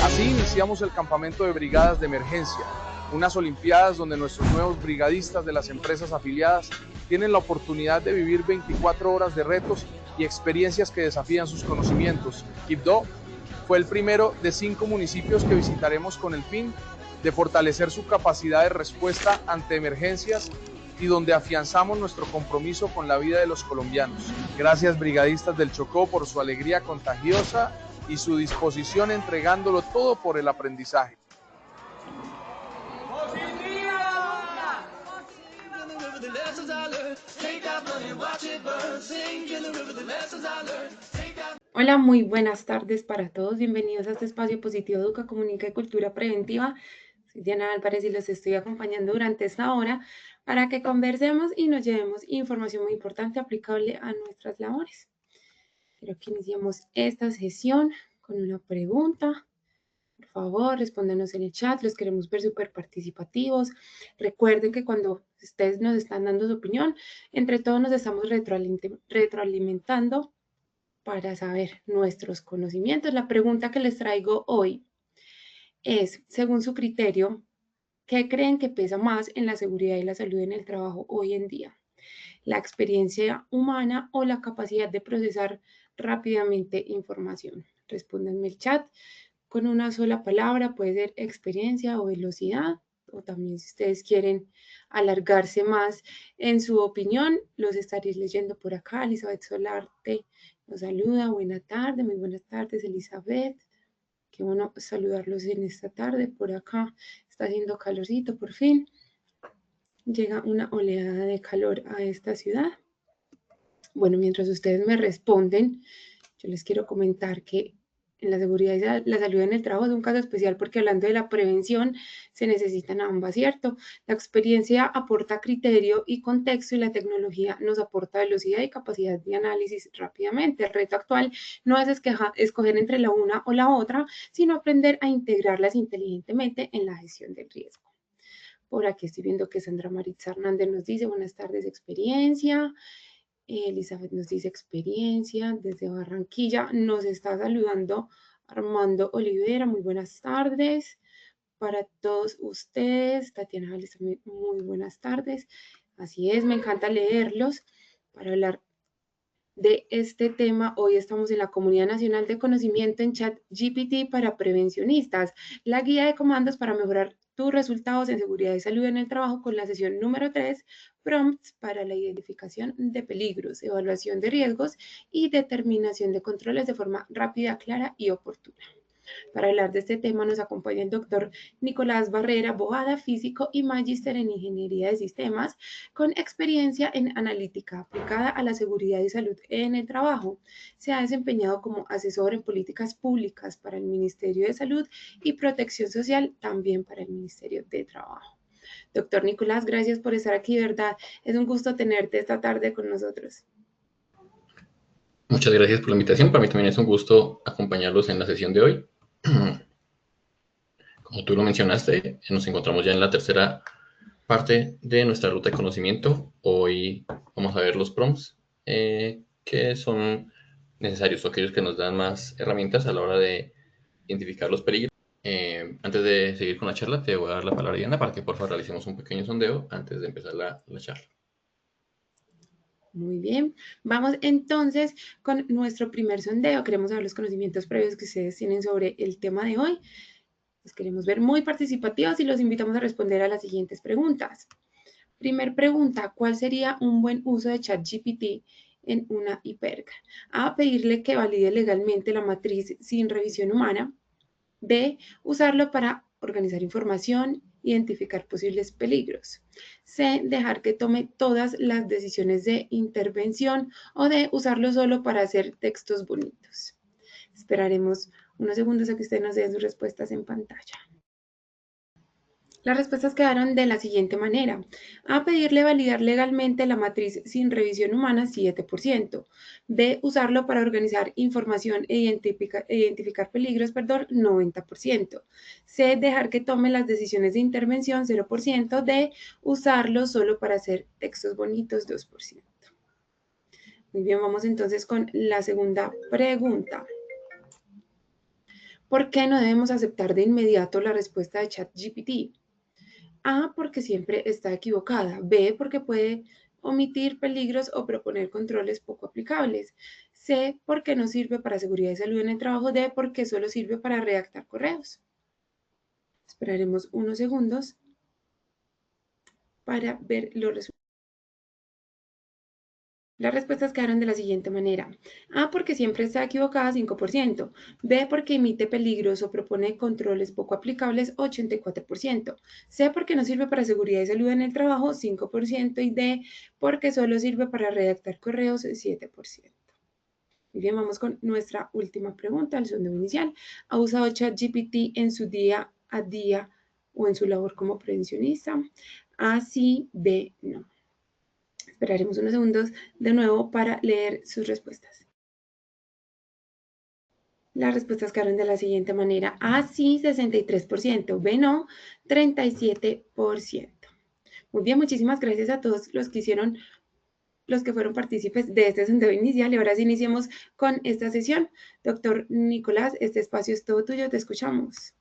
Así iniciamos el campamento de brigadas de emergencia, unas olimpiadas donde nuestros nuevos brigadistas de las empresas afiliadas tienen la oportunidad de vivir 24 horas de retos y experiencias que desafían sus conocimientos. Quibdó fue el primero de 5 municipios que visitaremos con el fin de fortalecer su capacidad de respuesta ante emergencias y donde afianzamos nuestro compromiso con la vida de los colombianos. Gracias, brigadistas del Chocó, por su alegría contagiosa y su disposición entregándolo todo por el aprendizaje. Hola, muy buenas tardes para todos. Bienvenidos a este espacio positivo Educa, Comunica y Cultura Preventiva. Soy Diana Álvarez y los estoy acompañando durante esta hora para que conversemos y nos llevemos información muy importante aplicable a nuestras labores. Quiero que iniciemos esta sesión con una pregunta. Por favor, respóndanos en el chat, los queremos ver súper participativos. Recuerden que cuando ustedes nos están dando su opinión, entre todos nos estamos retroalimentando para saber nuestros conocimientos. La pregunta que les traigo hoy es, según su criterio, ¿qué creen que pesa más en la seguridad y la salud en el trabajo hoy en día? ¿La experiencia humana o la capacidad de procesar rápidamente información? Respóndanme el chat con una sola palabra, puede ser experiencia o velocidad, o también si ustedes quieren alargarse más en su opinión, los estaréis leyendo por acá. Elizabeth Solarte nos saluda, buena tarde, muy buenas tardes, Elizabeth. Qué bueno saludarlos en esta tarde. Por acá está haciendo calorcito, por fin. Llega una oleada de calor a esta ciudad. Bueno, mientras ustedes me responden, yo les quiero comentar que en la seguridad y la salud en el trabajo es un caso especial porque hablando de la prevención se necesitan ambas, ¿cierto? La experiencia aporta criterio y contexto y la tecnología nos aporta velocidad y capacidad de análisis rápidamente. El reto actual no es escoger entre la una o la otra, sino aprender a integrarlas inteligentemente en la gestión del riesgo. Por aquí estoy viendo que Sandra Maritza Hernández nos dice buenas tardes, experiencia. Elizabeth nos dice experiencia desde Barranquilla. Nos está saludando Armando Olivera. Muy buenas tardes para todos ustedes. Tatiana Vales también, muy buenas tardes. Así es, me encanta leerlos para hablar de este tema. Hoy estamos en la Comunidad Nacional de Conocimiento en ChatGPT para prevencionistas, la guía de comandos para mejorar tus resultados en seguridad y salud en el trabajo con la sesión número 3, prompts para la identificación de peligros, evaluación de riesgos y determinación de controles de forma rápida, clara y oportuna. Para hablar de este tema nos acompaña el doctor Nicolás Barrera Boada, físico y magíster en Ingeniería de Sistemas, con experiencia en analítica aplicada a la seguridad y salud en el trabajo. Se ha desempeñado como asesor en políticas públicas para el Ministerio de Salud y Protección Social, también para el Ministerio de Trabajo. Doctor Nicolás, gracias por estar aquí, de verdad. Es un gusto tenerte esta tarde con nosotros. Muchas gracias por la invitación. Para mí también es un gusto acompañarlos en la sesión de hoy. Como tú lo mencionaste, nos encontramos ya en la tercera parte de nuestra ruta de conocimiento. Hoy vamos a ver los prompts que son necesarios o aquellos que nos dan más herramientas a la hora de identificar los peligros. Antes de seguir con la charla, te voy a dar la palabra a Diana para que por favor realicemos un pequeño sondeo antes de empezar la charla. Muy bien, vamos entonces con nuestro primer sondeo. Queremos saber los conocimientos previos que ustedes tienen sobre el tema de hoy. Los queremos ver muy participativos y los invitamos a responder a las siguientes preguntas. Primer pregunta, ¿cuál sería un buen uso de ChatGPT en una hiperca? A, pedirle que valide legalmente la matriz sin revisión humana. B, usarlo para organizar información, identificar posibles peligros. C, dejar que tome todas las decisiones de intervención. O D, usarlo solo para hacer textos bonitos. Esperaremos unos segundos a que ustedes nos den sus respuestas en pantalla. Las respuestas quedaron de la siguiente manera. A, pedirle validar legalmente la matriz sin revisión humana, 7%. B, usarlo para organizar información e identificar peligros, 90%. C, dejar que tome las decisiones de intervención, 0%. D, usarlo solo para hacer textos bonitos, 2%. Muy bien, vamos entonces con la segunda pregunta. ¿Por qué no debemos aceptar de inmediato la respuesta de ChatGPT? A, porque siempre está equivocada. B, porque puede omitir peligros o proponer controles poco aplicables. C, porque no sirve para seguridad y salud en el trabajo. D, porque solo sirve para redactar correos. Esperaremos unos segundos para ver los resultados. Las respuestas quedaron de la siguiente manera. A, porque siempre está equivocada, 5%. B, porque emite peligros o propone controles poco aplicables, 84%. C, porque no sirve para seguridad y salud en el trabajo, 5%. Y D, porque solo sirve para redactar correos, 7%. Muy bien, vamos con nuestra última pregunta, el sondeo inicial. ¿Ha usado ChatGPT en su día a día o en su labor como prevencionista? A, sí, B, no. Esperaremos unos segundos de nuevo para leer sus respuestas. Las respuestas quedaron de la siguiente manera. A sí, 63%. B no, 37%. Muy bien, muchísimas gracias a todos los que fueron partícipes de este sondeo inicial. Y ahora sí iniciemos con esta sesión. Doctor Nicolás, este espacio es todo tuyo, te escuchamos.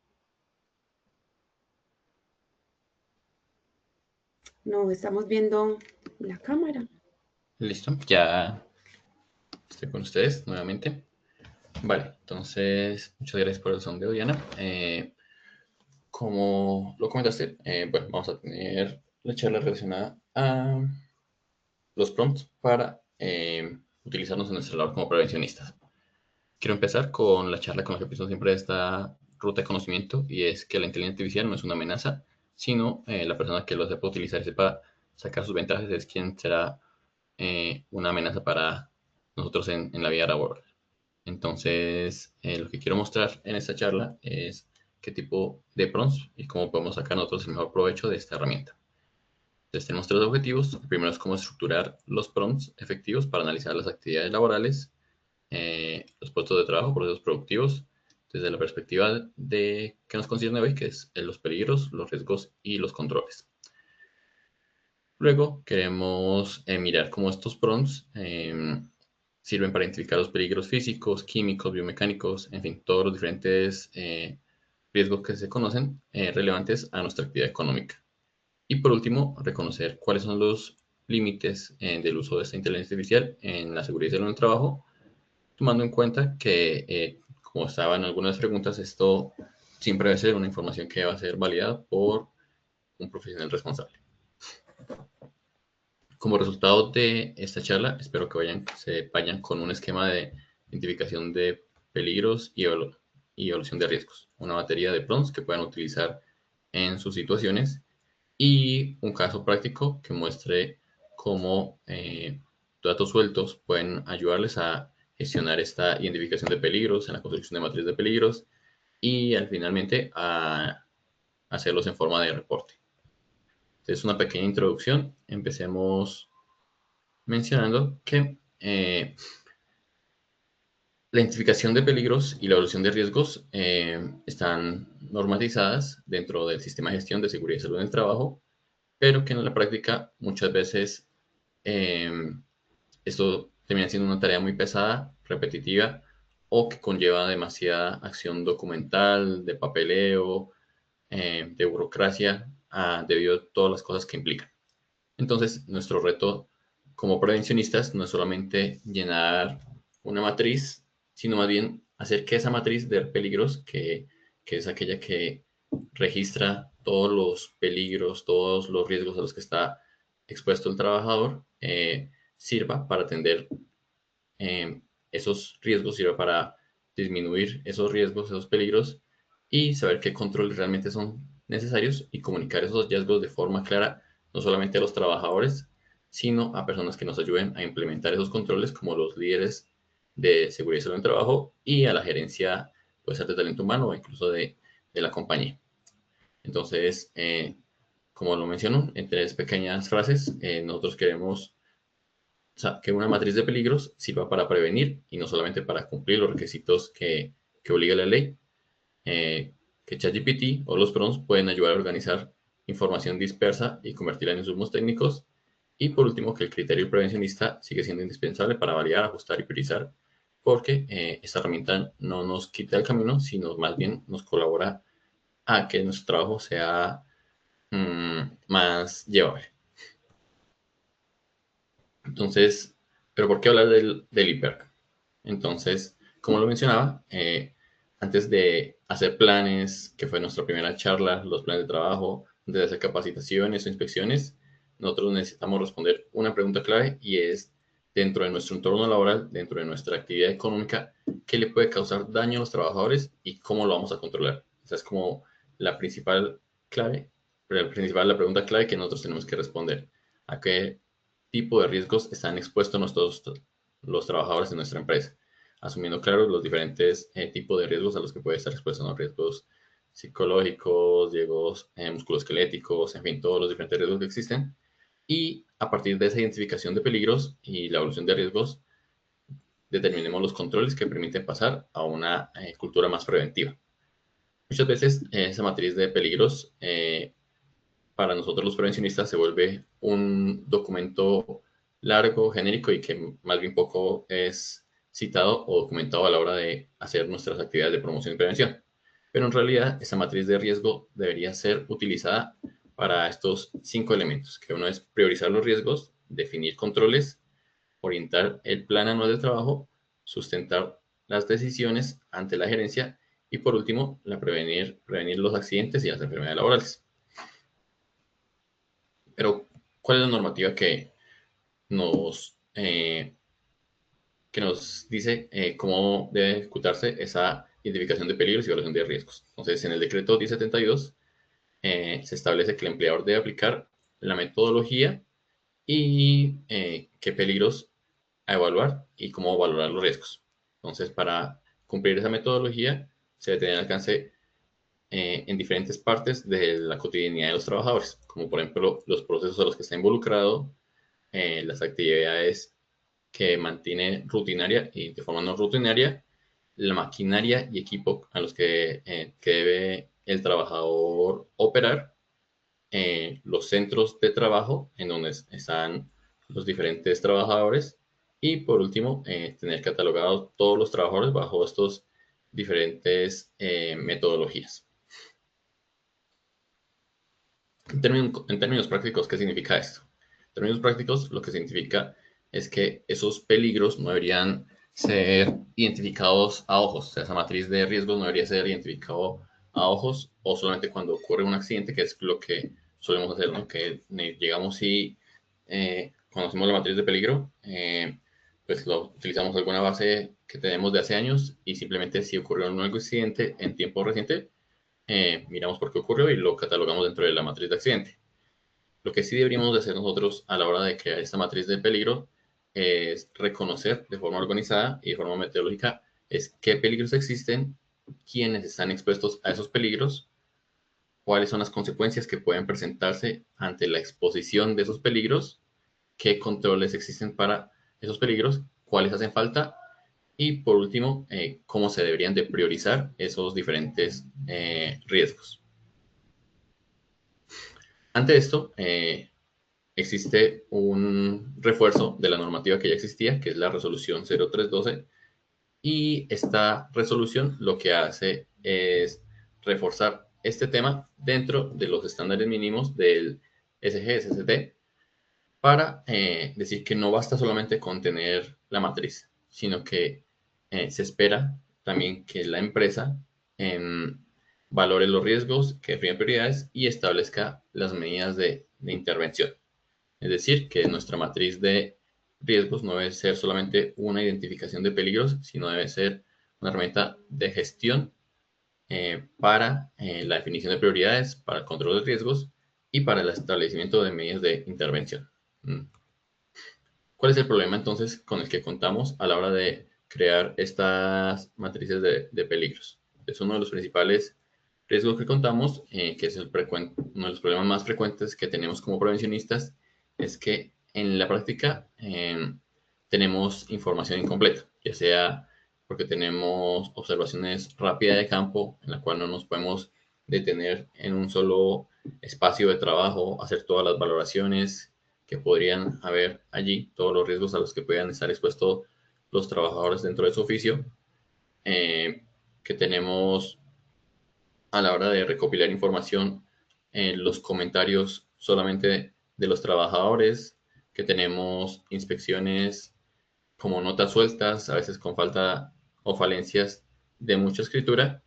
No estamos viendo la cámara. Listo, ya estoy con ustedes nuevamente. Vale, entonces, muchas gracias por el sondeo, Diana. Como lo comentaste, bueno, vamos a tener la charla relacionada a los prompts para utilizarnos en nuestra labor como prevencionistas. Quiero empezar con la charla con la que empiezo siempre esta ruta de conocimiento, y es que la inteligencia artificial no es una amenaza, sino la persona que lo sepa utilizar y sepa sacar sus ventajas es quien será una amenaza para nosotros en la vida laboral. Entonces, lo que quiero mostrar en esta charla es qué tipo de prompts y cómo podemos sacar nosotros el mejor provecho de esta herramienta. Entonces, tenemos tres objetivos. El primero es cómo estructurar los prompts efectivos para analizar las actividades laborales, los puestos de trabajo, procesos productivos, desde la perspectiva de que nos concierne hoy, que es los peligros, los riesgos y los controles. Luego, queremos mirar cómo estos prompts sirven para identificar los peligros físicos, químicos, biomecánicos, en fin, todos los diferentes riesgos que se conocen relevantes a nuestra actividad económica. Y por último, reconocer cuáles son los límites del uso de esta inteligencia artificial en la seguridad y salud en el trabajo, tomando en cuenta que, como estaba en algunas preguntas, esto siempre debe ser una información que va a ser validada por un profesional responsable. Como resultado de esta charla, espero que se vayan con un esquema de identificación de peligros y evaluación de riesgos, una batería de prompts que puedan utilizar en sus situaciones y un caso práctico que muestre cómo datos sueltos pueden ayudarles a gestionar esta identificación de peligros en la construcción de matrices de peligros y finalmente a hacerlos en forma de reporte. Entonces, una pequeña introducción. Empecemos mencionando que la identificación de peligros y la evaluación de riesgos están normatizadas dentro del sistema de gestión de seguridad y salud en el trabajo, pero que en la práctica muchas veces esto termina siendo una tarea muy pesada, repetitiva, o que conlleva demasiada acción documental, de papeleo, de burocracia, debido a todas las cosas que implican. Entonces, nuestro reto como prevencionistas no es solamente llenar una matriz, sino más bien hacer que esa matriz de peligros, que es aquella que registra todos los peligros, todos los riesgos a los que está expuesto el trabajador, sirva para atender esos riesgos, sirva para disminuir esos riesgos, esos peligros y saber qué controles realmente son necesarios y comunicar esos hallazgos de forma clara, no solamente a los trabajadores, sino a personas que nos ayuden a implementar esos controles, como los líderes de seguridad y salud en el trabajo y a la gerencia, puede ser de talento humano o incluso de la compañía. Entonces, como lo menciono, en tres pequeñas frases, nosotros queremos que una matriz de peligros sirva para prevenir y no solamente para cumplir los requisitos que obliga la ley. Que ChatGPT o los prompts pueden ayudar a organizar información dispersa y convertirla en insumos técnicos Y por último, que el criterio prevencionista sigue siendo indispensable para validar, ajustar y priorizar, porque esta herramienta no nos quita el camino, sino más bien nos colabora a que nuestro trabajo sea más llevable. Entonces, ¿pero por qué hablar del IPERC? Entonces, como lo mencionaba, antes de hacer planes, que fue nuestra primera charla, los planes de trabajo, antes de hacer capacitaciones o inspecciones, nosotros necesitamos responder una pregunta clave y es, dentro de nuestro entorno laboral, dentro de nuestra actividad económica, ¿qué le puede causar daño a los trabajadores y cómo lo vamos a controlar? Esa es como la principal clave, la pregunta clave que nosotros tenemos que responder. ¿A qué tipo de riesgos están expuestos los trabajadores de nuestra empresa? Asumiendo, claro, los diferentes tipos de riesgos a los que puede estar expuesto, ¿no? Riesgos psicológicos, riesgos musculoesqueléticos, en fin, todos los diferentes riesgos que existen. Y a partir de esa identificación de peligros y la evolución de riesgos, determinemos los controles que permiten pasar a una cultura más preventiva. Muchas veces esa matriz de peligros para nosotros los prevencionistas se vuelve un documento largo, genérico y que más bien poco es citado o documentado a la hora de hacer nuestras actividades de promoción y prevención. Pero en realidad esa matriz de riesgo debería ser utilizada para estos 5 elementos, que uno es priorizar los riesgos, definir controles, orientar el plan anual de trabajo, sustentar las decisiones ante la gerencia y por último, prevenir los accidentes y las enfermedades laborales. Pero, ¿cuál es la normativa nos, eh, que nos dice cómo debe ejecutarse esa identificación de peligros y evaluación de riesgos? Entonces, en el decreto 1072 se establece que el empleador debe aplicar la metodología y qué peligros a evaluar y cómo valorar los riesgos. Entonces, para cumplir esa metodología, se debe tener alcance en diferentes partes de la cotidianidad de los trabajadores, como por ejemplo los procesos a los que está involucrado, las actividades que mantiene rutinaria y de forma no rutinaria, la maquinaria y equipo a los que debe el trabajador operar, los centros de trabajo en donde están los diferentes trabajadores y por último, tener catalogados todos los trabajadores bajo estos diferentes metodologías. En términos prácticos, ¿qué significa esto? En términos prácticos, lo que significa es que esos peligros no deberían ser identificados a ojos. O sea, esa matriz de riesgos no debería ser identificado a ojos o solamente cuando ocurre un accidente, que es lo que solemos hacer, ¿no? Que llegamos y conocemos la matriz de peligro, pues utilizamos alguna base que tenemos de hace años y simplemente si ocurrió un nuevo accidente en tiempo reciente, miramos por qué ocurrió y lo catalogamos dentro de la matriz de accidente. Lo que sí deberíamos de hacer nosotros a la hora de crear esta matriz de peligro es reconocer de forma organizada y de forma metodológica es qué peligros existen, quiénes están expuestos a esos peligros, cuáles son las consecuencias que pueden presentarse ante la exposición de esos peligros, qué controles existen para esos peligros, cuáles hacen falta y por último, cómo se deberían de priorizar esos diferentes riesgos. Ante esto, existe un refuerzo de la normativa que ya existía, que es la resolución 0312, y esta resolución lo que hace es reforzar este tema dentro de los estándares mínimos del SGSST para decir que no basta solamente con tener la matriz, sino que se espera también que la empresa valore los riesgos, que defina prioridades y establezca las medidas de intervención. Es decir, que nuestra matriz de riesgos no debe ser solamente una identificación de peligros, sino debe ser una herramienta de gestión para la definición de prioridades, para el control de riesgos y para el establecimiento de medidas de intervención. ¿Cuál es el problema entonces con el que contamos a la hora de crear estas matrices de peligros? Es uno de los principales riesgos que contamos, que es uno de los problemas más frecuentes que tenemos como prevencionistas, es que en la práctica tenemos información incompleta, ya sea porque tenemos observaciones rápidas de campo, en la cual no nos podemos detener en un solo espacio de trabajo, hacer todas las valoraciones que podrían haber allí, todos los riesgos a los que puedan estar expuestos los trabajadores dentro de su oficio, que tenemos a la hora de recopilar información en los comentarios solamente de los trabajadores, que tenemos inspecciones como notas sueltas, a veces con falta o falencias de mucha escritura.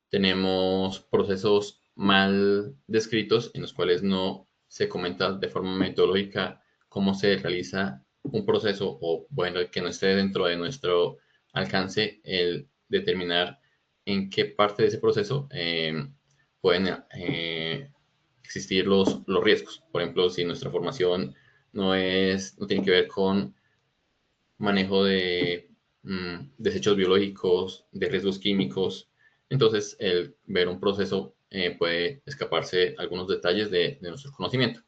Tenemos procesos mal descritos en los cuales no se comenta de forma metodológica cómo se realiza un proceso, o bueno, que no esté dentro de nuestro alcance el determinar en qué parte de ese proceso pueden existir los riesgos. Por ejemplo, si nuestra formación no tiene que ver con manejo de desechos biológicos, de riesgos químicos. Entonces, el ver un proceso puede escaparse algunos detalles de nuestro conocimiento.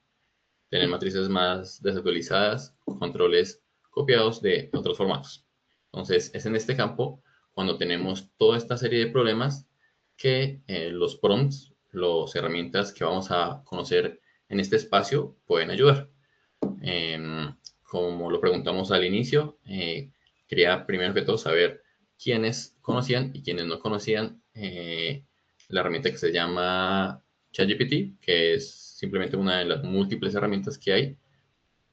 Tener matrices más desactualizadas, controles copiados de otros formatos. Entonces, es en este campo cuando tenemos toda esta serie de problemas que los prompts, las herramientas que vamos a conocer en este espacio, pueden ayudar. Como lo preguntamos al inicio, quería primero que todo saber quiénes conocían y quiénes no conocían la herramienta que se llama ChatGPT, que es simplemente una de las múltiples herramientas que hay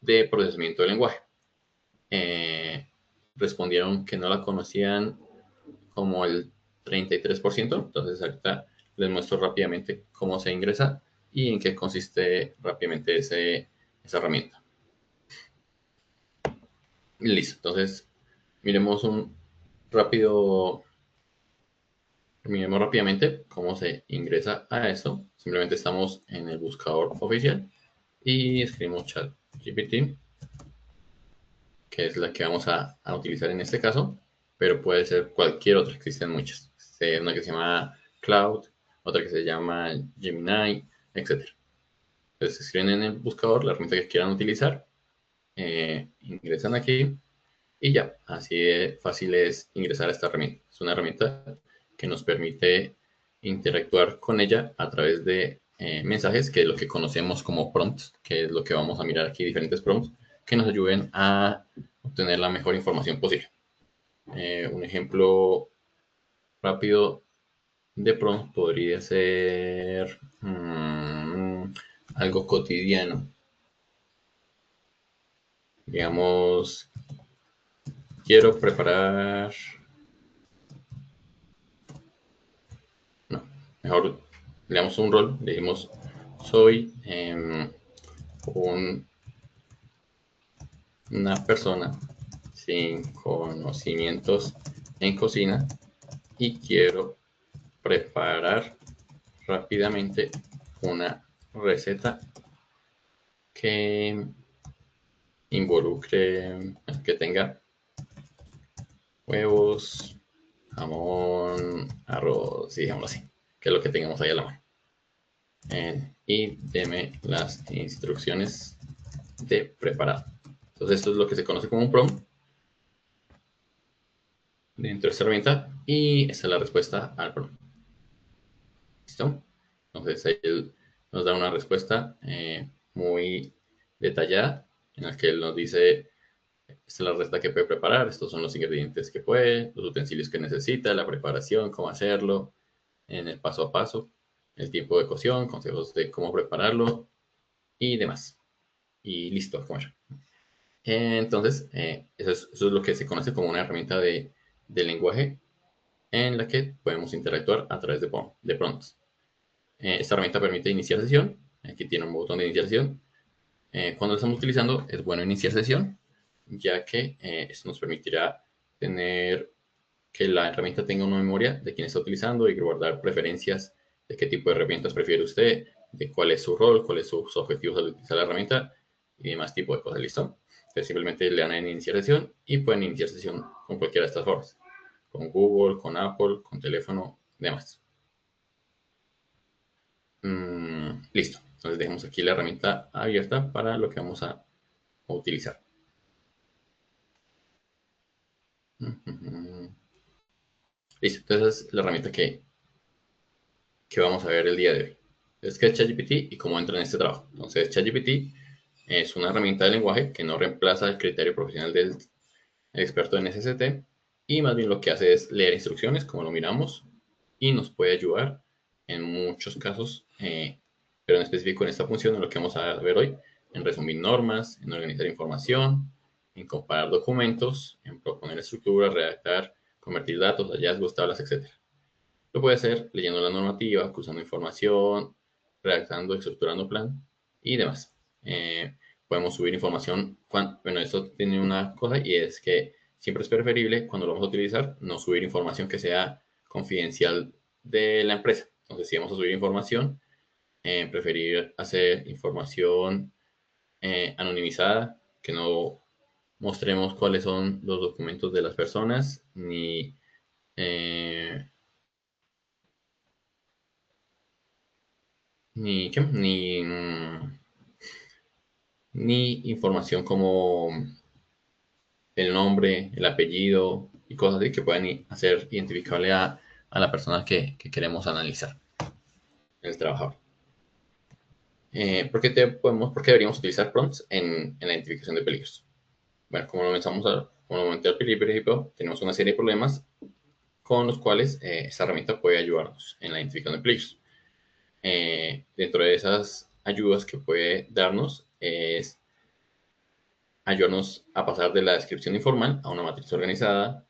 de procesamiento de lenguaje. Respondieron que no la conocían como el 33%, entonces ahorita les muestro rápidamente cómo se ingresa y en qué consiste rápidamente esa herramienta. Listo, entonces miremos miremos rápidamente cómo se ingresa a eso. Simplemente estamos en el buscador oficial y escribimos ChatGPT, que es la que vamos a utilizar en este caso, pero puede ser cualquier otra, existen muchas. Una que se llama Cloud, otra que se llama Gemini, etc. Entonces escriben en el buscador la herramienta que quieran utilizar, ingresan aquí y ya, así de fácil es ingresar a esta herramienta. Es una herramienta que nos permite interactuar con ella a través de mensajes, que es lo que conocemos como prompts, que es lo que vamos a mirar aquí, diferentes prompts, que nos ayuden a obtener la mejor información posible. Un ejemplo rápido de prompt podría ser algo cotidiano. Digamos, quiero preparar... No, mejor le damos un rol, le decimos soy una persona sin conocimientos en cocina y quiero preparar rápidamente una receta que involucre, que tenga huevos, jamón, arroz, digámoslo así, que es lo que tengamos ahí a la mano. Y deme las instrucciones de preparado. Entonces esto es lo que se conoce como un prompt dentro de esta herramienta y esta es la respuesta al prompt. ¿Listo? Entonces él nos da una respuesta muy detallada en la que él nos dice: esta es la receta que puede preparar, estos son los ingredientes que puede, los utensilios que necesita, la preparación, cómo hacerlo, en el paso a paso, el tiempo de cocción, consejos de cómo prepararlo y demás. Y listo, comer. Entonces, eso es lo que se conoce como una herramienta de lenguaje en la que podemos interactuar a través de prompts. Esta herramienta permite iniciar sesión. Aquí tiene un botón de iniciar sesión. Cuando lo estamos utilizando, es bueno iniciar sesión, ya que esto nos permitirá tener que la herramienta tenga una memoria de quién está utilizando y guardar preferencias de qué tipo de herramientas prefiere usted, de cuál es su rol, cuáles son sus objetivos al utilizar la herramienta y demás tipo de cosas. ¿Listo? Entonces simplemente le dan en iniciar sesión y pueden iniciar sesión con cualquiera de estas formas. Con Google, con Apple, con teléfono, demás. Listo. Entonces dejemos aquí la herramienta abierta para lo que vamos a utilizar. Listo. Entonces es la herramienta que vamos a ver el día de hoy. es que es ChatGPT y cómo entra en este trabajo. Entonces, ChatGPT es una herramienta de lenguaje que no reemplaza el criterio profesional del experto en SST y más bien lo que hace es leer instrucciones, como lo miramos, y nos puede ayudar en muchos casos, pero en específico en esta función, en lo que vamos a ver hoy, en resumir normas, en organizar información, en comparar documentos, en proponer estructuras, redactar, convertir datos, hallazgos, tablas, etc. Lo puede hacer leyendo la normativa, cruzando información, redactando, estructurando plan y demás. Podemos subir información. Bueno, esto tiene una cosa y es que siempre es preferible cuando lo vamos a utilizar no subir información que sea confidencial de la empresa. Entonces, si vamos a subir información, preferir hacer información anonimizada, que no mostremos cuáles son los documentos de las personas, eh, ni información como el nombre, el apellido y cosas así que puedan hacer identificable a la persona que queremos analizar, el trabajador. ¿Por qué deberíamos utilizar prompts en la identificación de peligros? Bueno, como lo comenté al principio, tenemos una serie de problemas con los cuales esta herramienta puede ayudarnos en la identificación de peligros. Dentro de esas ayudas que puede darnos es ayudarnos a pasar de la descripción informal a una matriz organizada,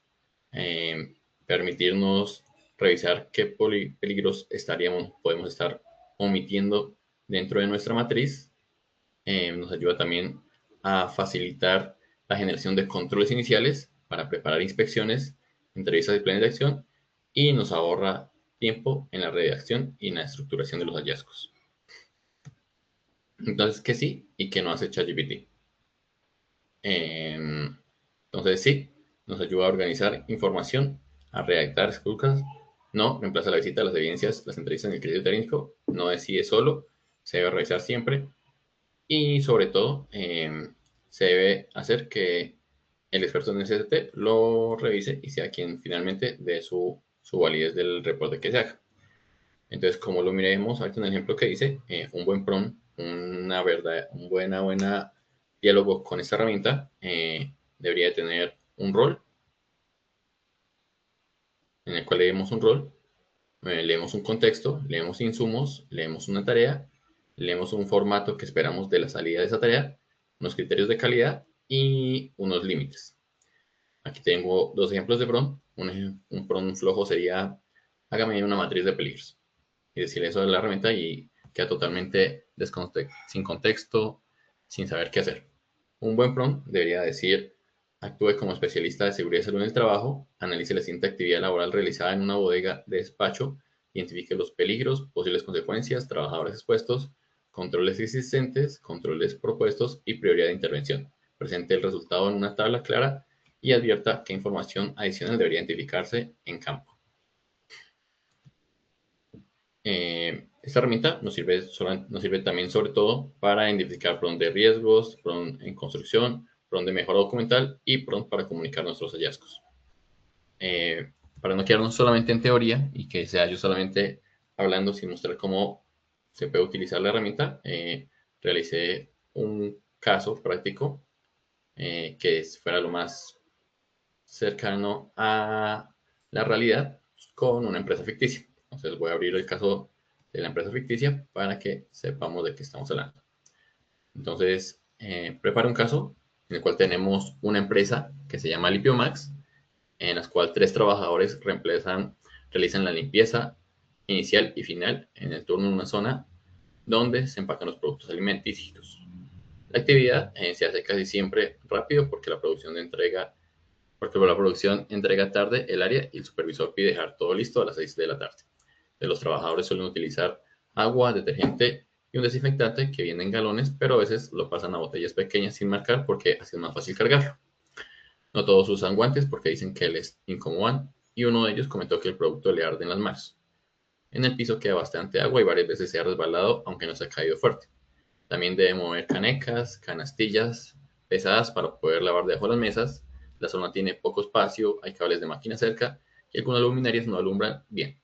permitirnos revisar qué peligros podemos estar omitiendo dentro de nuestra matriz. Nos ayuda también a facilitar la generación de controles iniciales para preparar inspecciones, entrevistas y planes de acción, y nos ahorra tiempo en la redacción y en la estructuración de los hallazgos. Entonces, ¿qué sí y qué no hace ChatGPT? Entonces, sí, nos ayuda a organizar información, a redactar estructuras, no reemplaza la visita, las evidencias, las entrevistas en el criterio técnico, no decide solo, se debe revisar siempre y sobre todo se debe hacer que el experto en SST lo revise y sea quien finalmente dé su validez del reporte que se haga. Entonces, como lo miremos ahorita en el ejemplo que dice, un buen prompt, un buena diálogo con esta herramienta debería de tener un rol en el cual leemos un rol, leemos un contexto, leemos insumos, leemos una tarea, leemos un formato que esperamos de la salida de esa tarea, unos criterios de calidad y unos límites. Aquí tengo dos ejemplos de prompt. Un prompt flojo sería, hágame una matriz de peligros. Y decirle eso a la herramienta y queda totalmente sin contexto, sin saber qué hacer. Un buen prompt debería decir, actúe como especialista de seguridad y salud en el trabajo, analice la siguiente actividad laboral realizada en una bodega de despacho, identifique los peligros, posibles consecuencias, trabajadores expuestos, controles existentes, controles propuestos y prioridad de intervención. Presente el resultado en una tabla clara y advierta qué información adicional debería identificarse en campo. Esta herramienta nos sirve también sobre todo para identificar prompt de riesgos, prompt en construcción, prompt de mejora documental y prompt para comunicar nuestros hallazgos. Para no quedarnos solamente en teoría y que sea yo solamente hablando sin mostrar cómo se puede utilizar la herramienta, realicé un caso práctico que fuera lo más cercano a la realidad con una empresa ficticia. Entonces voy a abrir el caso de la empresa ficticia para que sepamos de qué estamos hablando. Entonces, preparo un caso en el cual tenemos una empresa que se llama Lipiomax, en la cual 3 trabajadores realizan la limpieza inicial y final en el turno en una zona donde se empacan los productos alimenticios. La actividad se hace casi siempre rápido porque la producción entrega tarde el área y el supervisor pide dejar todo listo a las 6 de la tarde. Los trabajadores suelen utilizar agua, detergente y un desinfectante que viene en galones, pero a veces lo pasan a botellas pequeñas sin marcar porque así es más fácil cargarlo. No todos usan guantes porque dicen que les incomodan y uno de ellos comentó que el producto le arde en las manos. En el piso queda bastante agua y varias veces se ha resbalado aunque no se ha caído fuerte. También debe mover canecas, canastillas pesadas para poder lavar debajo de las mesas. La zona tiene poco espacio, hay cables de máquina cerca y algunas luminarias no alumbran bien.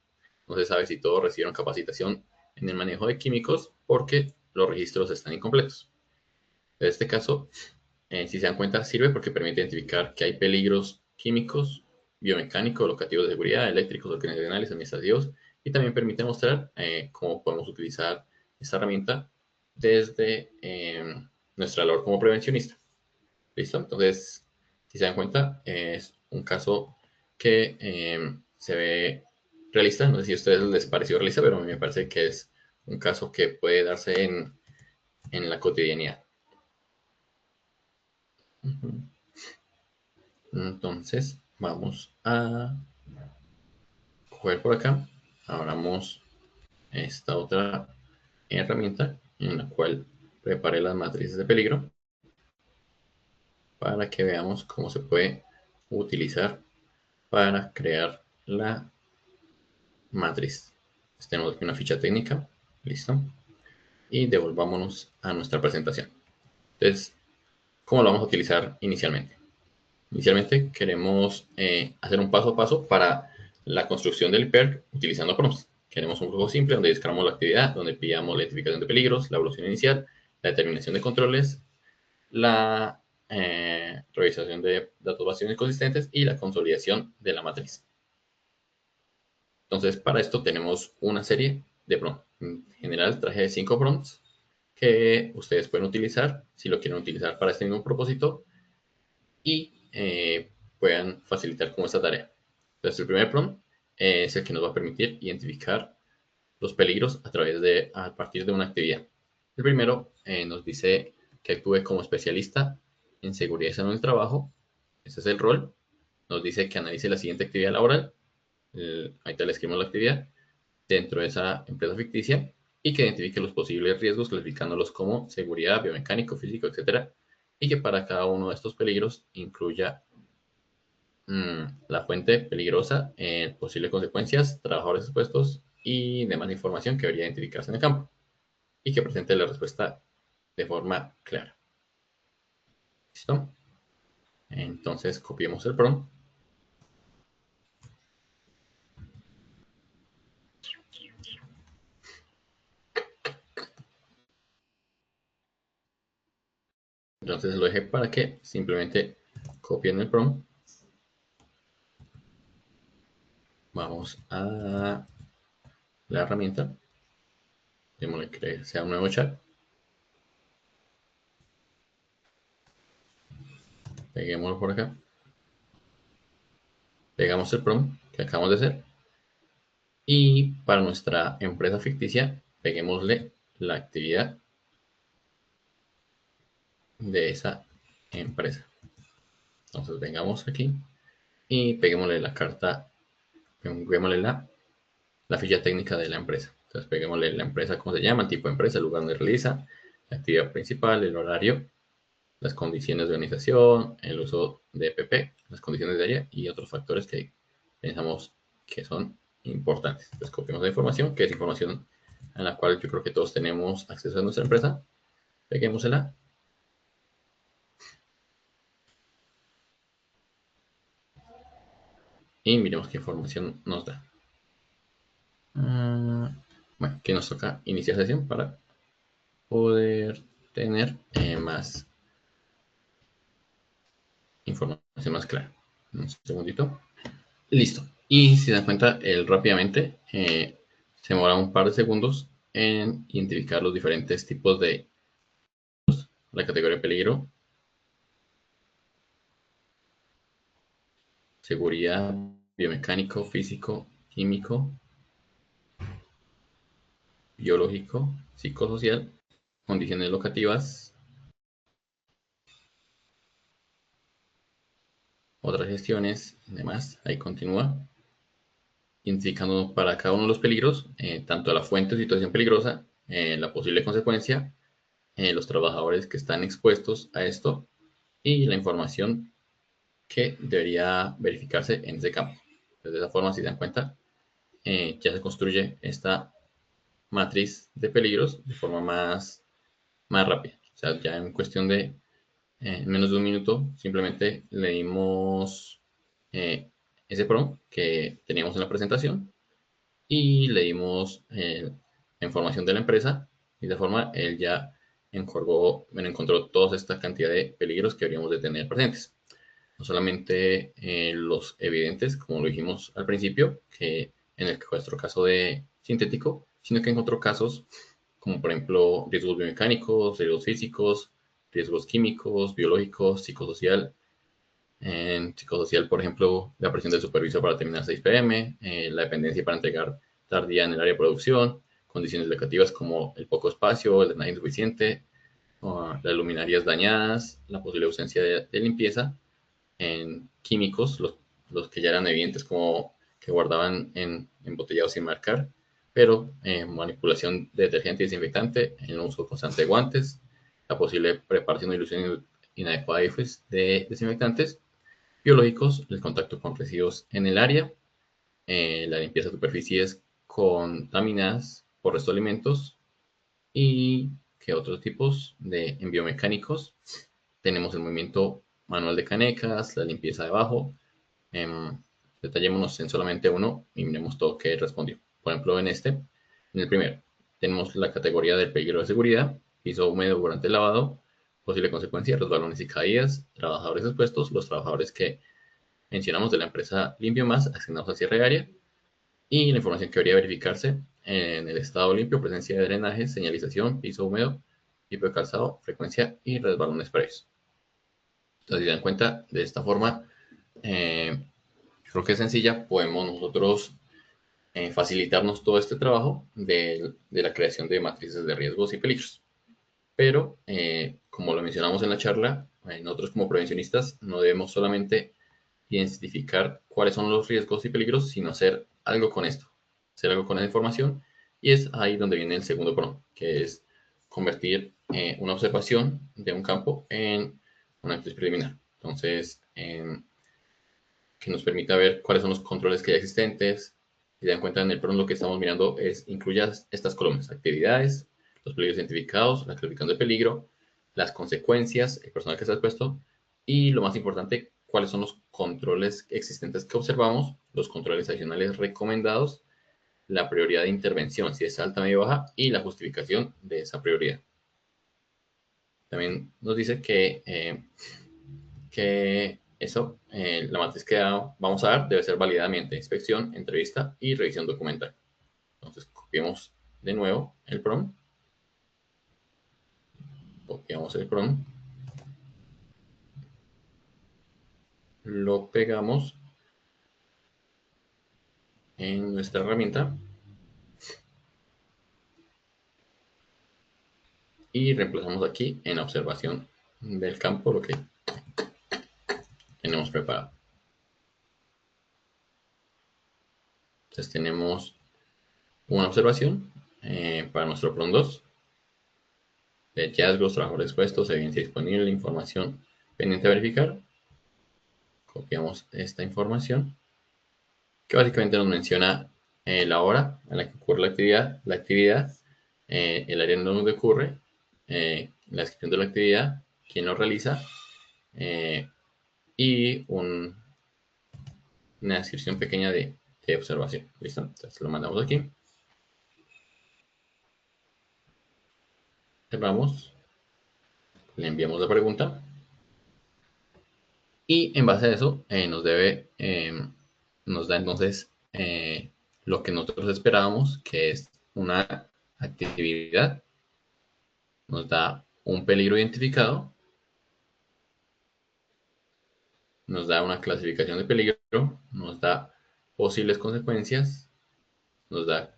No se sabe si todos recibieron capacitación en el manejo de químicos porque los registros están incompletos. En este caso, si se dan cuenta, sirve porque permite identificar que hay peligros químicos, biomecánicos, locativos de seguridad, eléctricos, organizacionales, administrativos, y también permite mostrar cómo podemos utilizar esta herramienta desde nuestra labor como prevencionista. ¿Listo? Entonces, si se dan cuenta, es un caso que se ve realista. No sé si a ustedes les pareció realista, pero a mí me parece que es un caso que puede darse en la cotidianidad. Entonces, vamos a coger por acá. Abramos esta otra herramienta en la cual preparé las matrices de peligro para que veamos cómo se puede utilizar para crear la matriz. Tenemos aquí una ficha técnica, listo. Y devolvámonos a nuestra presentación. Entonces, ¿cómo lo vamos a utilizar inicialmente? Inicialmente queremos hacer un paso a paso para la construcción del PERC utilizando prompts. Queremos un flujo simple donde describamos la actividad, donde pillamos la identificación de peligros, la evaluación inicial, la determinación de controles, la revisación de datos básicos inconsistentes y la consolidación de la matriz. Entonces, para esto tenemos una serie de prompts. En general, traje 5 prompts que ustedes pueden utilizar si lo quieren utilizar para este mismo propósito y puedan facilitar como esta tarea. Entonces, el primer prompt es el que nos va a permitir identificar los peligros a partir de una actividad. El primero nos dice que actúe como especialista en seguridad y salud en el trabajo. Ese es el rol. Nos dice que analice la siguiente actividad laboral. Ahí te le escribimos la actividad dentro de esa empresa ficticia y que identifique los posibles riesgos clasificándolos como seguridad, biomecánico, físico, etc. Y que para cada uno de estos peligros incluya la fuente peligrosa, posibles consecuencias, trabajadores expuestos y demás información que debería identificarse en el campo y que presente la respuesta de forma clara. ¿Listo? Entonces copiemos el prompt. Entonces lo dejé para que simplemente copien el prompt. Vamos a la herramienta. Démosle que sea un nuevo chat. Peguémoslo por acá. Pegamos el prompt que acabamos de hacer. Y para nuestra empresa ficticia, peguémosle la actividad de esa empresa. Entonces vengamos aquí y peguémosle la carta, peguémosle la ficha técnica de la empresa. Entonces peguémosle la empresa, cómo se llama, el tipo de empresa, el lugar donde realiza, la actividad principal, el horario, las condiciones de organización, el uso de EPP, las condiciones de área y otros factores que pensamos que son importantes. Entonces copiamos la información, que es información en la cual yo creo que todos tenemos acceso a nuestra empresa. Peguémosela. Y miremos qué información nos da. Bueno, aquí nos toca iniciar sesión para poder tener más información más clara. Un segundito. Listo. Y si se dan cuenta, él rápidamente se demora un par de segundos en identificar los diferentes tipos de la categoría de peligro, seguridad, biomecánico, físico, químico, biológico, psicosocial, condiciones locativas, otras gestiones y demás. Ahí continúa identificando para cada uno de los peligros, tanto la fuente o situación peligrosa, la posible consecuencia, los trabajadores que están expuestos a esto y la información que debería verificarse en ese campo. Entonces, de esa forma, si se dan cuenta, ya se construye esta matriz de peligros de forma más rápida. O sea, ya en cuestión de menos de un minuto, simplemente le dimos ese prompt que teníamos en la presentación y le dimos la información de la empresa y de forma él ya encontró toda esta cantidad de peligros que deberíamos de tener presentes. No solamente los evidentes, como lo dijimos al principio, que en nuestro caso de sintético, sino que encontró casos como por ejemplo riesgos biomecánicos, riesgos físicos, riesgos químicos, biológicos, psicosocial. En psicosocial, por ejemplo, la presión del supervisor para terminar 6 pm, la dependencia para entregar tardía en el área de producción, condiciones locativas como el poco espacio, el drenaje insuficiente, las luminarias dañadas, la posible ausencia de limpieza. En químicos, los que ya eran evidentes como que guardaban en embotellados sin marcar, pero manipulación de detergente y desinfectante, el uso constante de guantes, la posible preparación o ilusión inadecuada de desinfectantes, biológicos, el contacto con residuos en el área, la limpieza de superficies contaminadas por restos de alimentos y que otros tipos de biomecánicos. Tenemos el movimiento manual de canecas, la limpieza de abajo. Detallémonos en solamente uno y miremos todo que respondió. Por ejemplo, en el primero, tenemos la categoría del peligro de seguridad, piso húmedo durante el lavado, posible consecuencia, resbalones y caídas, trabajadores expuestos, los trabajadores que mencionamos de la empresa Limpio Más, asignados al cierre de área, y la información que debería verificarse en el estado limpio, presencia de drenaje, señalización, piso húmedo, tipo de calzado, frecuencia y resbalones previos. Entonces, si se dan cuenta, de esta forma, creo que es sencilla, podemos nosotros facilitarnos todo este trabajo de la creación de matrices de riesgos y peligros. Pero, como lo mencionamos en la charla, nosotros como prevencionistas no debemos solamente identificar cuáles son los riesgos y peligros, sino hacer algo con esto, hacer algo con esa información. Y es ahí donde viene el segundo PROM, que es convertir una observación de un campo en un análisis preliminar. Entonces, que nos permita ver cuáles son los controles que hay existentes. Si se dan cuenta, en el PROM lo que estamos mirando es incluir estas columnas: actividades, los peligros identificados, la clasificación de peligro, las consecuencias, el personal que está expuesto y, lo más importante, cuáles son los controles existentes que observamos, los controles adicionales recomendados, la prioridad de intervención, si es alta, media o baja, y la justificación de esa prioridad. También nos dice que eso, la matriz que vamos a dar debe ser válida mediante inspección, entrevista y revisión documental. Entonces, copiamos de nuevo el PROM. Copiamos el PROM. Lo pegamos en nuestra herramienta y reemplazamos aquí en la observación del campo lo que tenemos preparado. Entonces tenemos una observación para nuestro PROM 2 de hallazgos, trabajadores expuestos, evidencia disponible, información pendiente de verificar. Copiamos esta información que básicamente nos menciona la hora en la que ocurre la actividad, el área en donde ocurre, la descripción de la actividad, quién lo realiza y una descripción pequeña de observación. ¿Listo? Entonces lo mandamos aquí. Cerramos. Le enviamos la pregunta. Y en base a eso nos da entonces lo que nosotros esperábamos, que es una actividad. Nos da un peligro identificado. Nos da una clasificación de peligro, nos da posibles consecuencias, nos da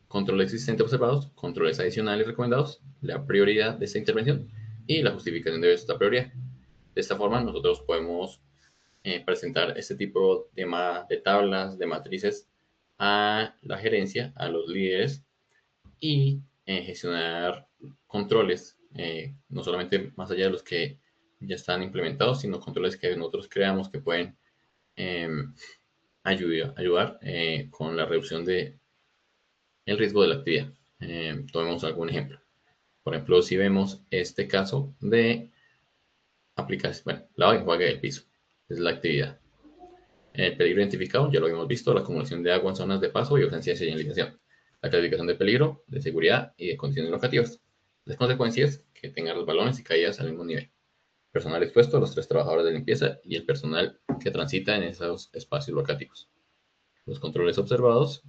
controles existentes observados, controles adicionales recomendados, la prioridad de esta intervención y la justificación de esta prioridad. De esta forma, nosotros podemos presentar este tipo de tablas, de matrices a la gerencia, a los líderes y gestionar controles, no solamente más allá de los que ya están implementados, sino controles que nosotros creamos que pueden ayudar con la reducción del riesgo de la actividad. Tomemos algún ejemplo. Por ejemplo, si vemos este caso de aplicación, bueno, lavado y enjuague del piso, es la actividad. El peligro identificado, ya lo habíamos visto, la acumulación de agua en zonas de paso y ausencia de señalización. la clasificación de peligro, de seguridad y de condiciones locativas. Las consecuencias, que tengan resbalones y caídas al mismo nivel. Personal expuesto, los 3 trabajadores de limpieza y el personal que transita en esos espacios locativos. Los controles observados,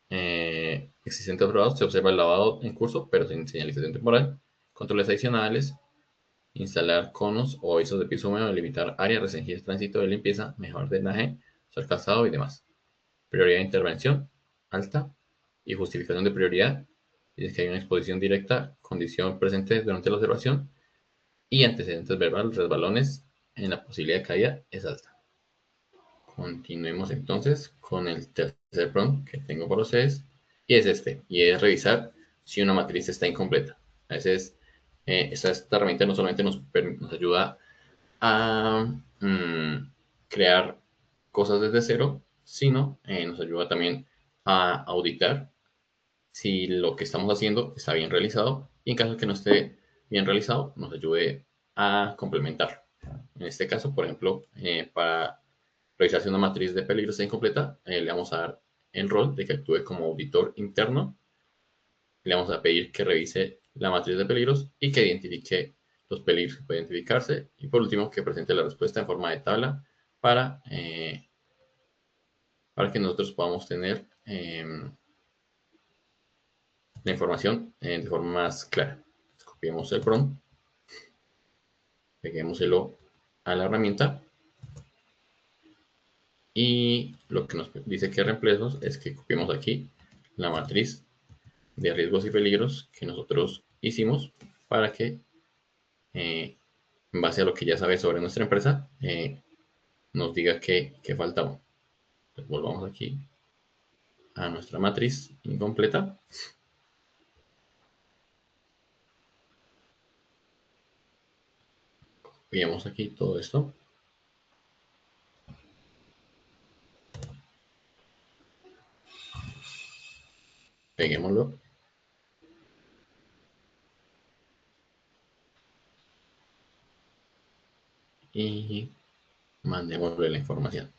existentes observados, se observa el lavado en curso, pero sin señalización temporal. Controles adicionales, instalar conos o avisos de piso húmedo, limitar áreas restringidas de tránsito de limpieza, mejor drenaje, usar calzado y demás. Prioridad de intervención, alta, y justificación de prioridad, dice que hay una exposición directa, condición presente durante la observación, y antecedentes verbales, resbalones en la posibilidad de caída es alta. Continuemos entonces con el tercer prompt que tengo para ustedes, y es este, y es revisar si una matriz está incompleta. A veces esta herramienta no solamente nos ayuda a crear cosas desde cero, sino nos ayuda también a auditar si lo que estamos haciendo está bien realizado, y en caso de que no esté bien realizado, nos ayude a complementarlo. En este caso, por ejemplo, para revisar si una matriz de peligro está incompleta, le vamos a dar el rol de que actúe como auditor interno. Le vamos a pedir que revise la matriz de peligros y que identifique los peligros que pueden identificarse. Y por último, que presente la respuesta en forma de tabla para que nosotros podamos tener la información de forma más clara. Copiemos el prompt, peguémoselo a la herramienta, y lo que nos dice que reemplazos es que copiemos aquí la matriz de riesgos y peligros que nosotros hicimos para que en base a lo que ya sabe sobre nuestra empresa nos diga que faltaba. Entonces, volvamos aquí a nuestra matriz incompleta. Copiamos aquí todo esto. Peguémoslo. Y mandémosle la información.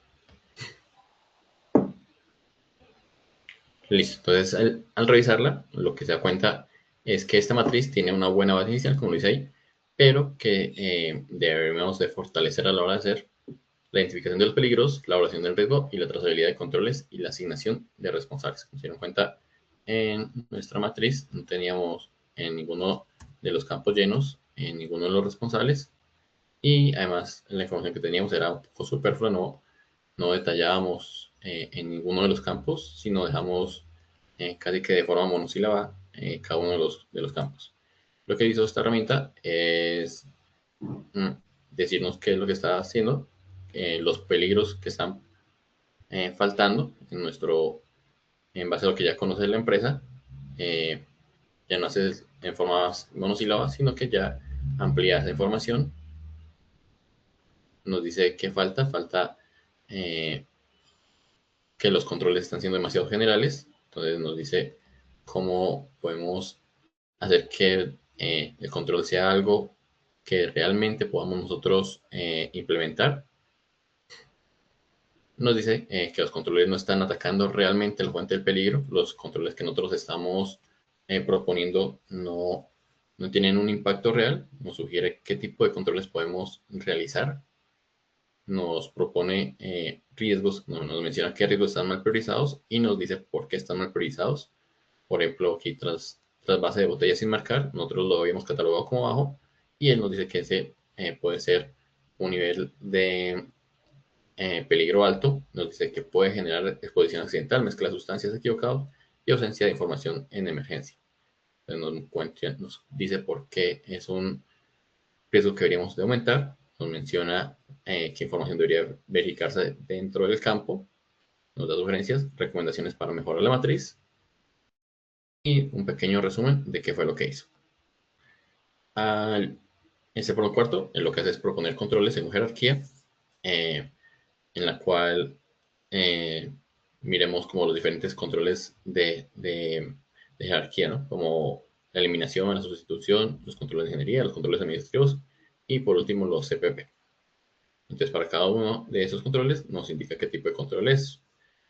Listo. Entonces, al revisarla, lo que se da cuenta es que esta matriz tiene una buena base inicial, como lo dice ahí, pero que debemos de fortalecer a la hora de hacer la identificación de los peligros, la evaluación del riesgo y la trazabilidad de controles y la asignación de responsables. Como se dieron cuenta, en nuestra matriz no teníamos en ninguno de los campos llenos, en ninguno de los responsables, y además la información que teníamos era un poco superflua, no detallábamos en ninguno de los campos, sino dejamos casi que de forma monosílaba cada uno de los campos. Lo que hizo esta herramienta es decirnos qué es lo que está haciendo, los peligros que están faltando en base a lo que ya conoce la empresa. Ya no hace en forma monosílaba, sino que ya amplía esa información. Nos dice que falta que los controles están siendo demasiado generales. Entonces nos dice cómo podemos hacer que el control sea algo que realmente podamos nosotros implementar. Nos dice que los controles no están atacando realmente la fuente del peligro. Los controles que nosotros estamos proponiendo no tienen un impacto real. Nos sugiere qué tipo de controles podemos realizar. Nos propone riesgos, nos menciona qué riesgos están mal priorizados y nos dice por qué están mal priorizados. Por ejemplo, aquí tras base de botellas sin marcar, nosotros lo habíamos catalogado como bajo, y él nos dice que ese puede ser un nivel de peligro alto. Nos dice que puede generar exposición accidental, mezcla de sustancias equivocadas y ausencia de información en emergencia. Entonces nos dice por qué es un riesgo que deberíamos de aumentar. Nos menciona qué información debería verificarse dentro del campo. Nos da sugerencias, recomendaciones para mejorar la matriz y un pequeño resumen de qué fue lo que hizo. Ese por lo cuarto, lo que hace es proponer controles en jerarquía, en la cual miremos como los diferentes controles de jerarquía, ¿no? Como la eliminación, la sustitución, los controles de ingeniería, los controles administrativos y por último los CPP. Entonces, para cada uno de esos controles nos indica qué tipo de control es,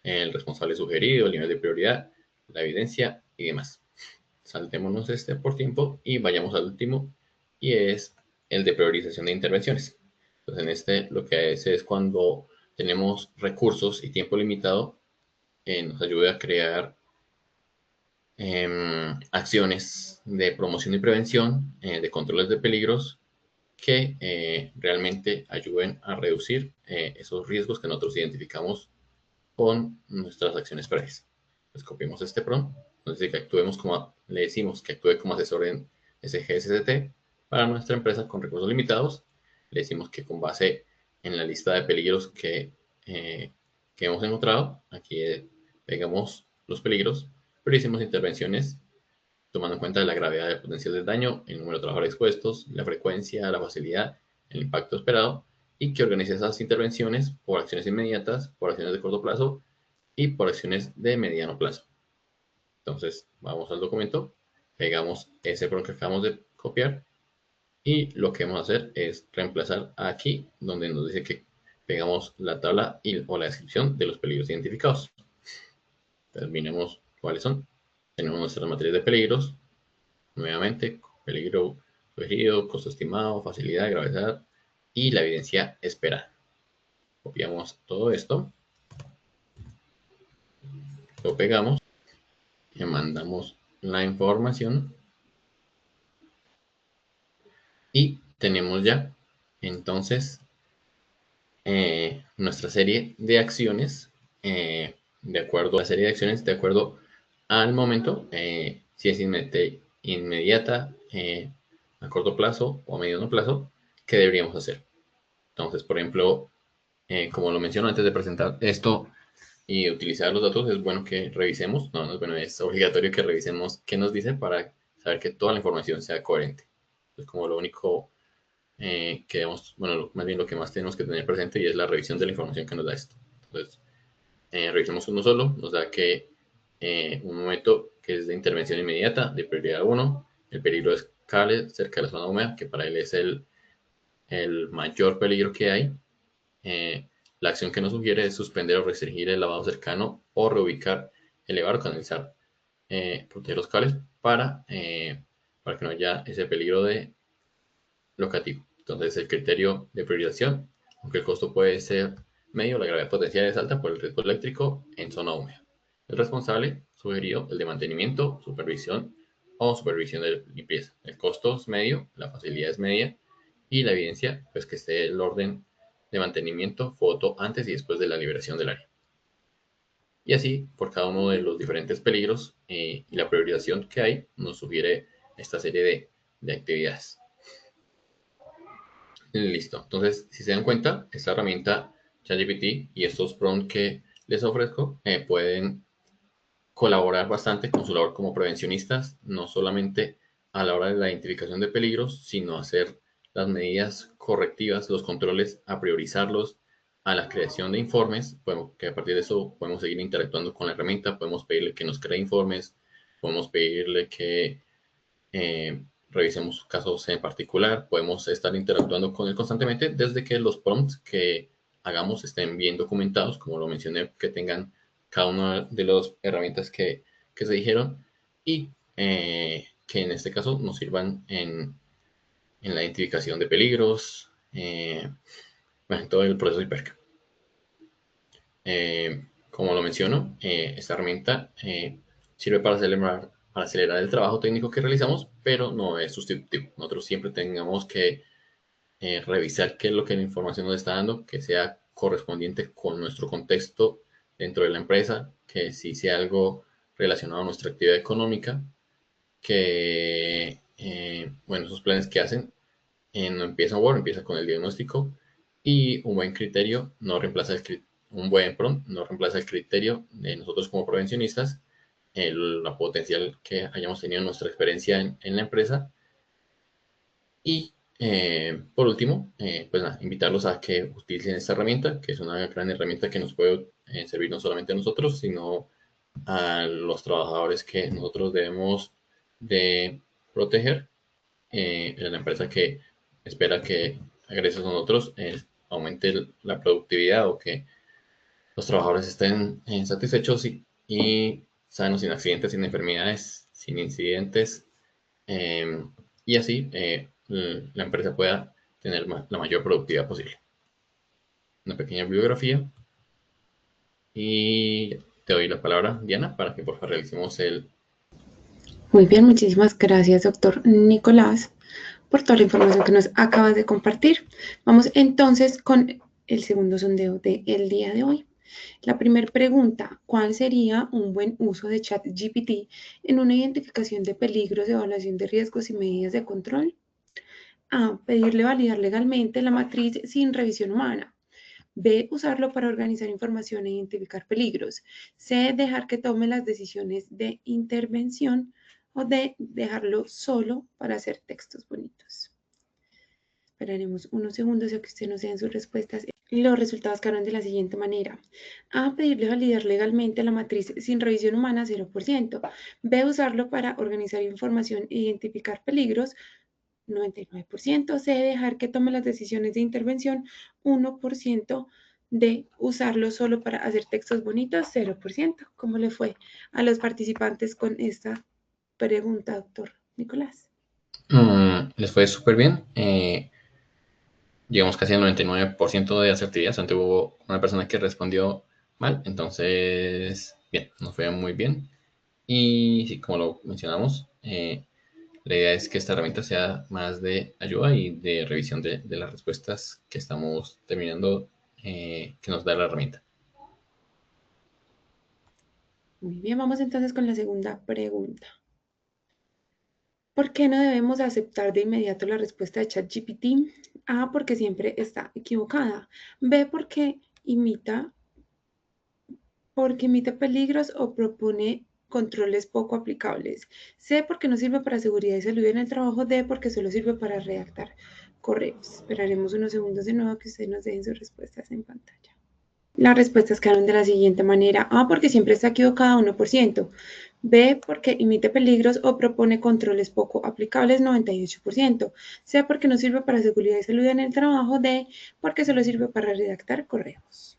el responsable sugerido, el nivel de prioridad, la evidencia y demás. Saltémonos este por tiempo y vayamos al último, y es el de priorización de intervenciones. Entonces, en este lo que hace es cuando tenemos recursos y tiempo limitado, nos ayuda a crear acciones de promoción y prevención, de controles de peligros que realmente ayuden a reducir esos riesgos que nosotros identificamos con nuestras acciones previas. Pues copiamos este prompt, nos dice que actuemos como, le decimos que actúe como asesor en SGSCT para nuestra empresa con recursos limitados. Le decimos que con base en la lista de peligros que hemos encontrado, aquí pegamos los peligros, pero hicimos intervenciones tomando en cuenta la gravedad del potencial del daño, el número de trabajadores expuestos, la frecuencia, la facilidad, el impacto esperado, y que organice esas intervenciones por acciones inmediatas, por acciones de corto plazo y por acciones de mediano plazo. Entonces, vamos al documento, pegamos ese prompt que acabamos de copiar, y lo que vamos a hacer es reemplazar aquí donde nos dice que pegamos la tabla o la descripción de los peligros identificados. Terminemos cuáles son. Tenemos nuestras materias de peligros. Nuevamente, peligro sugerido, costo estimado, facilidad, gravedad y la evidencia esperada. Copiamos todo esto, lo pegamos, y mandamos la información y tenemos ya entonces nuestra serie de acciones, de acuerdo a la serie de acciones, de acuerdo al momento, si es inmediata, a corto plazo o a mediano plazo, ¿qué deberíamos hacer? Entonces, por ejemplo, como lo menciono antes de presentar esto y utilizar los datos, es bueno que revisemos, no es bueno, es obligatorio que revisemos qué nos dice para saber que toda la información sea coherente. Es como lo único que debemos, bueno, más bien lo que más tenemos que tener presente, y es la revisión de la información que nos da esto. Entonces, revisemos uno solo, nos da que un momento que es de intervención inmediata, de prioridad 1, el peligro es Cale, cerca de la zona húmeda, que para él es el mayor peligro que hay. La acción que nos sugiere es suspender o restringir el lavado cercano o reubicar, elevar o canalizar, proteger los cables para que no haya ese peligro de locativo. Entonces, el criterio de priorización, aunque el costo puede ser medio, la gravedad potencial es alta por el riesgo eléctrico en zona húmeda. El responsable sugerido, el de mantenimiento, supervisión o supervisión de limpieza. El costo es medio, la facilidad es media, y la evidencia, pues que esté el orden de mantenimiento, foto antes y después de la liberación del área. Y así, por cada uno de los diferentes peligros y la priorización que hay, nos sugiere esta serie de actividades. Listo. Entonces, si se dan cuenta, esta herramienta ChatGPT y estos prompts que les ofrezco pueden colaborar bastante con su labor como prevencionistas, no solamente a la hora de la identificación de peligros, sino hacer las medidas correctivas, los controles, a priorizarlos, a la creación de informes, que a partir de eso podemos seguir interactuando con la herramienta, podemos pedirle que nos cree informes, podemos pedirle que revisemos casos en particular, podemos estar interactuando con él constantemente desde que los prompts que hagamos estén bien documentados, como lo mencioné, que tengan cada una de las herramientas que se dijeron, y que en este caso nos sirvan en la identificación de peligros, en todo el proceso de IPERCA. Como lo menciono, esta herramienta sirve para acelerar el trabajo técnico que realizamos, pero no es sustitutivo. Nosotros siempre tengamos que revisar qué es lo que la información nos está dando, que sea correspondiente con nuestro contexto dentro de la empresa, que sí sea algo relacionado a nuestra actividad económica, que, bueno, esos planes que hacen no empiezan Word, empieza con el diagnóstico, y un buen criterio no reemplaza un buen prompt no reemplaza el criterio de nosotros como prevencionistas, la potencial que hayamos tenido en nuestra experiencia en la empresa. Y por último, pues nada, invitarlos a que utilicen esta herramienta, que es una gran herramienta que nos puede servir no solamente a nosotros, sino a los trabajadores que nosotros debemos de proteger, en la empresa que espera que gracias a nosotros aumente la productividad, o que los trabajadores estén satisfechos y sanos, sin accidentes, sin enfermedades, sin incidentes, y así la empresa pueda tener la mayor productividad posible. Una pequeña bibliografía y te doy la palabra, Diana, para que por favor realicemos el... Muy bien, muchísimas gracias, doctor Nicolás, por toda la información que nos acabas de compartir. Vamos entonces con el segundo sondeo del día de hoy. La primera pregunta, ¿cuál sería un buen uso de ChatGPT en una identificación de peligros, evaluación de riesgos y medidas de control? A, pedirle validar legalmente la matriz sin revisión humana. B, usarlo para organizar información e identificar peligros. C, dejar que tome las decisiones de intervención. O D, dejarlo solo para hacer textos bonitos. Esperaremos unos segundos a que usted nos den sus respuestas. Los resultados quedaron de la siguiente manera. A, pedirle validar legalmente la matriz sin revisión humana, 0%. B, usarlo para organizar información e identificar peligros, 99%. C, dejar que tome las decisiones de intervención, 1%. D, usarlo solo para hacer textos bonitos, 0%. ¿Cómo le fue a los participantes con esta pregunta, doctor Nicolás? les fue súper bien. Llegamos casi al 99% de asertividad. Antes hubo una persona que respondió mal, entonces, bien, nos fue muy bien. Y sí, como lo mencionamos, la idea es que esta herramienta sea más de ayuda y de revisión de las respuestas que estamos terminando, que nos da la herramienta. Muy bien, vamos entonces con la segunda pregunta. ¿Por qué no debemos aceptar de inmediato la respuesta de ChatGPT? A, porque siempre está equivocada. B, porque imita peligros o propone controles poco aplicables. C, porque no sirve para seguridad y salud en el trabajo. D, porque solo sirve para redactar correos. Esperaremos unos segundos de nuevo que ustedes nos dejen sus respuestas en pantalla. Las respuestas quedaron de la siguiente manera. A, porque siempre está equivocada, 1%. B, porque imite peligros o propone controles poco aplicables, 98%. C, porque no sirve para seguridad y salud en el trabajo. D, porque solo sirve para redactar correos.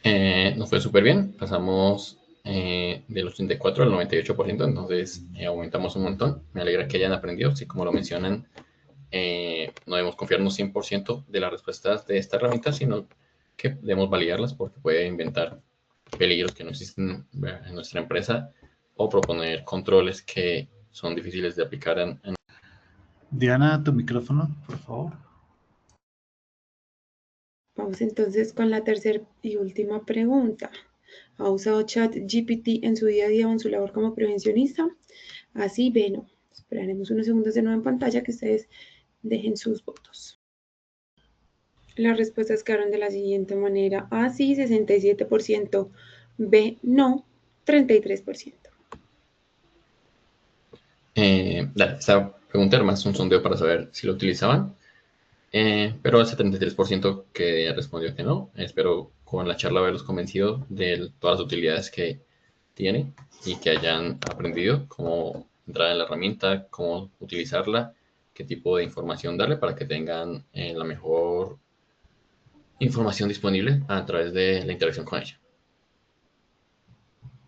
Nos fue súper bien. Pasamos del 84 al 98%, entonces aumentamos un montón. Me alegra que hayan aprendido. Así como lo mencionan, no debemos confiarnos 100% de las respuestas de esta herramienta, sino que debemos validarlas porque puede inventar peligros que no existen en nuestra empresa o proponer controles que son difíciles de aplicar en... Diana, tu micrófono, por favor. Vamos entonces con la tercera y última pregunta. ¿Ha usado ChatGPT en su día a día o en su labor como prevencionista? Así, B, no. Esperaremos unos segundos de nuevo en pantalla que ustedes dejen sus votos. Las respuestas quedaron de la siguiente manera. A, sí, 67%. B, no, 33%. Esta pregunta era más un sondeo para saber si lo utilizaban, pero el 73% que respondió que no. Espero con la charla haberlos convencido de todas las utilidades que tiene y que hayan aprendido cómo entrar en la herramienta, cómo utilizarla, qué tipo de información darle para que tengan la mejor información disponible a través de la interacción con ella.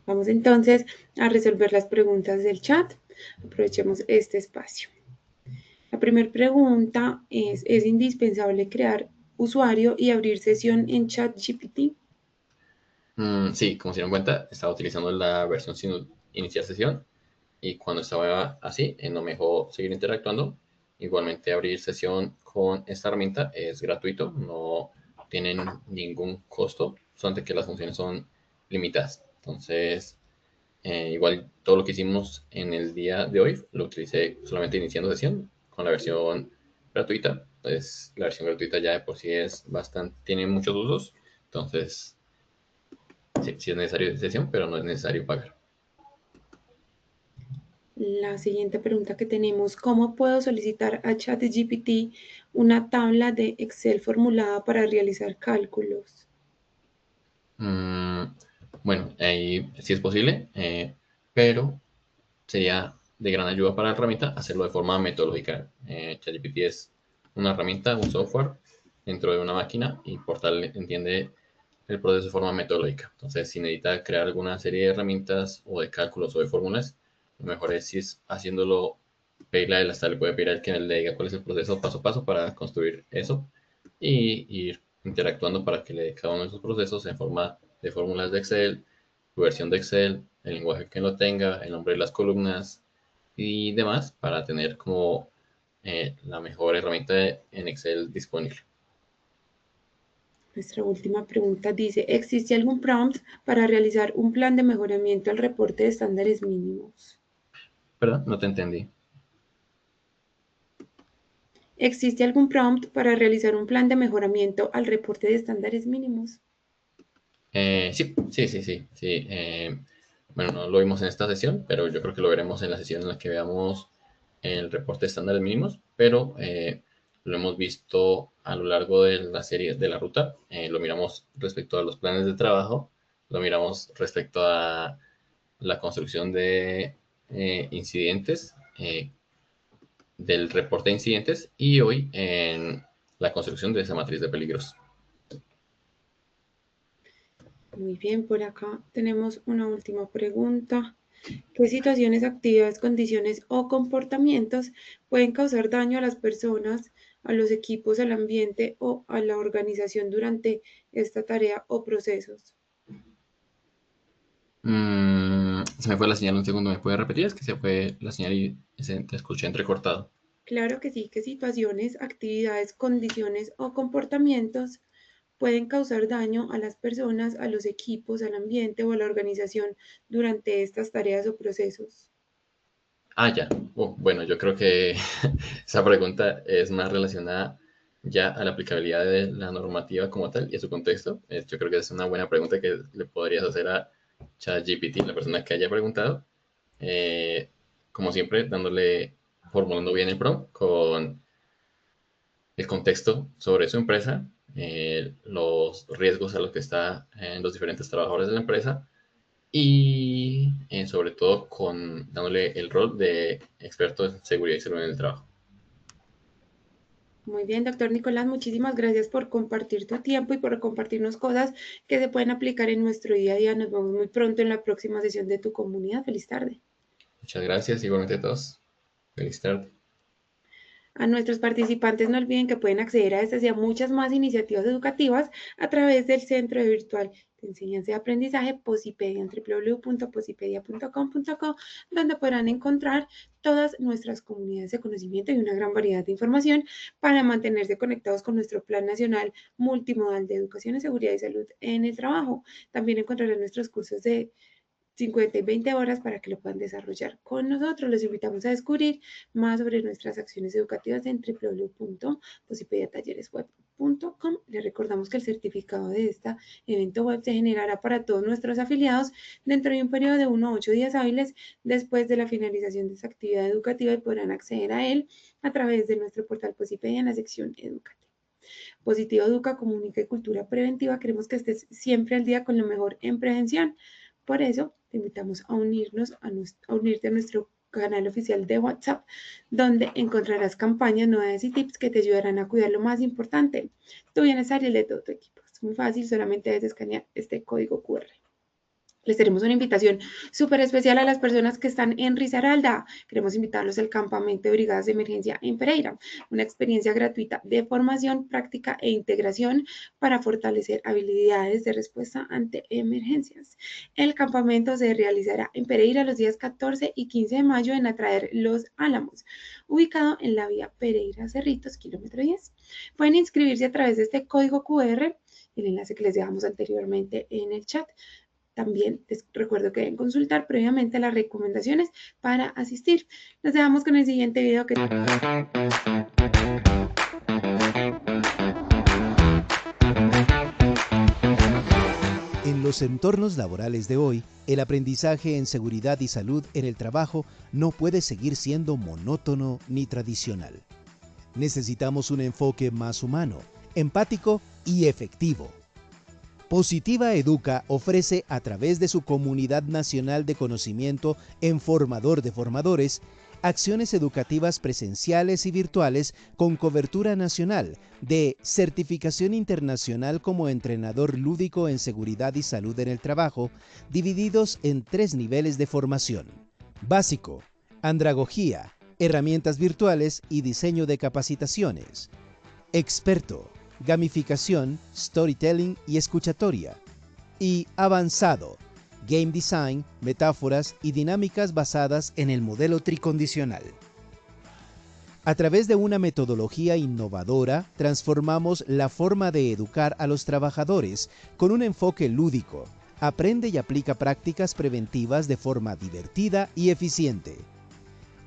Vamos entonces a resolver las preguntas del chat. Aprovechemos este espacio. La primera pregunta ¿es indispensable crear usuario y abrir sesión en ChatGPT? Sí, como se dieron cuenta, estaba utilizando la versión sin iniciar sesión y cuando estaba así, no me dejó seguir interactuando. Igualmente, abrir sesión con esta herramienta es gratuito, no tienen ningún costo, solamente que las funciones son limitadas. Entonces, igual todo lo que hicimos en el día de hoy lo utilicé solamente iniciando sesión con la versión gratuita. Pues la versión gratuita ya de por sí es bastante, tiene muchos usos, entonces sí es necesario sesión, pero no es necesario pagar. La siguiente pregunta que tenemos, ¿cómo puedo solicitar a ChatGPT una tabla de Excel formulada para realizar cálculos? Bueno, ahí sí es posible, pero sería de gran ayuda para la herramienta hacerlo de forma metodológica. ChatGPT es una herramienta, un software dentro de una máquina y por tal entiende el proceso de forma metodológica. Entonces, si necesita crear alguna serie de herramientas o de cálculos o de fórmulas, lo mejor es si es haciéndolo, pedirle a él, hasta le puede pedir al que le diga cuál es el proceso paso a paso para construir eso y ir interactuando para que le dé cada uno de esos procesos en forma de fórmulas de Excel, su versión de Excel, el lenguaje que lo tenga, el nombre de las columnas y demás para tener como la mejor herramienta en Excel disponible. Nuestra última pregunta dice, ¿existe algún prompt para realizar un plan de mejoramiento al reporte de estándares mínimos? ¿Perdón? No te entendí. ¿Existe algún prompt para realizar un plan de mejoramiento al reporte de estándares mínimos? Sí. Bueno, no lo vimos en esta sesión, pero yo creo que lo veremos en la sesión en la que veamos el reporte de estándares mínimos, pero lo hemos visto a lo largo de la serie de la ruta. Lo miramos respecto a los planes de trabajo, lo miramos respecto a la construcción de incidentes, del reporte de incidentes y hoy en la construcción de esa matriz de peligros. Muy bien, por acá tenemos una última pregunta. ¿Qué situaciones, actividades, condiciones o comportamientos pueden causar daño a las personas, a los equipos, al ambiente o a la organización durante esta tarea o procesos? Se me fue la señal un segundo, ¿me puede repetir? Es que se fue la señal y te escuché entrecortado. Claro que sí, ¿qué situaciones, actividades, condiciones o comportamientos pueden causar daño a las personas, a los equipos, al ambiente o a la organización durante estas tareas o procesos? Ya. Bueno, yo creo que esa pregunta es más relacionada ya a la aplicabilidad de la normativa como tal y a su contexto. Yo creo que es una buena pregunta que le podrías hacer a ChatGPT, la persona que haya preguntado. Como siempre, formulando bien el prompt con el contexto sobre su empresa, los riesgos a los que está en los diferentes trabajadores de la empresa y sobre todo dándole el rol de experto en seguridad y salud en el trabajo. Muy bien, doctor Nicolás, muchísimas gracias por compartir tu tiempo y por compartirnos cosas que se pueden aplicar en nuestro día a día. Nos vemos muy pronto en la próxima sesión de tu comunidad. Feliz tarde. Muchas gracias, igualmente a todos. Feliz tarde. A nuestros participantes no olviden que pueden acceder a estas y a muchas más iniciativas educativas a través del Centro de Virtual de Enseñanza y Aprendizaje Posipedia en www.posipedia.com.co, donde podrán encontrar todas nuestras comunidades de conocimiento y una gran variedad de información para mantenerse conectados con nuestro Plan Nacional Multimodal de Educación, Seguridad y Salud en el Trabajo. También encontrarán nuestros cursos de 50 y 20 horas para que lo puedan desarrollar con nosotros. Los invitamos a descubrir más sobre nuestras acciones educativas en www.posipediatalleresweb.com. Les recordamos que el certificado de este evento web se generará para todos nuestros afiliados dentro de un periodo de 1 a 8 días hábiles después de la finalización de esta actividad educativa y podrán acceder a él a través de nuestro portal Posipedia en la sección educativa. Positivo Educa, Comunica y Cultura Preventiva. Queremos que estés siempre al día con lo mejor en prevención. Por eso, te invitamos a unirte a nuestro canal oficial de WhatsApp, donde encontrarás campañas, novedades y tips que te ayudarán a cuidar lo más importante, tu bienestar y el de todo tu equipo. Es muy fácil, solamente debes escanear este código QR. Les tenemos una invitación súper especial a las personas que están en Risaralda. Queremos invitarlos al campamento de brigadas de emergencia en Pereira, una experiencia gratuita de formación, práctica e integración para fortalecer habilidades de respuesta ante emergencias. El campamento se realizará en Pereira los días 14 y 15 de mayo en Atraer Los Álamos, ubicado en la vía Pereira Cerritos, kilómetro 10. Pueden inscribirse a través de este código QR, el enlace que les dejamos anteriormente en el chat. También les recuerdo que deben consultar previamente las recomendaciones para asistir. Nos dejamos con el siguiente video que... En los entornos laborales de hoy, el aprendizaje en seguridad y salud en el trabajo no puede seguir siendo monótono ni tradicional. Necesitamos un enfoque más humano, empático y efectivo. Positiva Educa ofrece a través de su Comunidad Nacional de Conocimiento en Formador de Formadores acciones educativas presenciales y virtuales con cobertura nacional, de certificación internacional como entrenador lúdico en seguridad y salud en el trabajo, divididos en 3 niveles de formación: básico, andragogía, herramientas virtuales y diseño de capacitaciones; experto, gamificación, storytelling y escuchatoria; y avanzado, game design, metáforas y dinámicas basadas en el modelo tricondicional. A través de una metodología innovadora, transformamos la forma de educar a los trabajadores con un enfoque lúdico. Aprende y aplica prácticas preventivas de forma divertida y eficiente.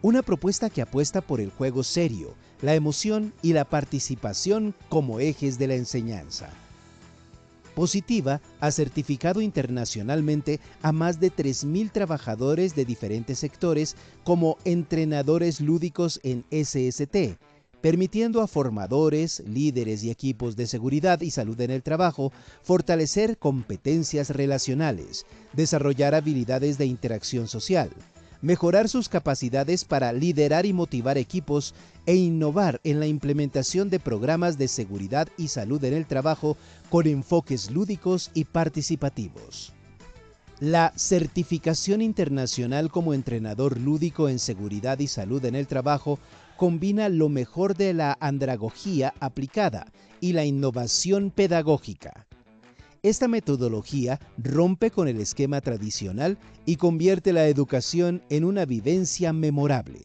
Una propuesta que apuesta por el juego serio, la emoción y la participación como ejes de la enseñanza. Positiva ha certificado internacionalmente a más de 3.000 trabajadores de diferentes sectores como entrenadores lúdicos en SST, permitiendo a formadores, líderes y equipos de seguridad y salud en el trabajo fortalecer competencias relacionales, desarrollar habilidades de interacción social, mejorar sus capacidades para liderar y motivar equipos e innovar en la implementación de programas de seguridad y salud en el trabajo con enfoques lúdicos y participativos. La certificación internacional como entrenador lúdico en seguridad y salud en el trabajo combina lo mejor de la andragogía aplicada y la innovación pedagógica. Esta metodología rompe con el esquema tradicional y convierte la educación en una vivencia memorable.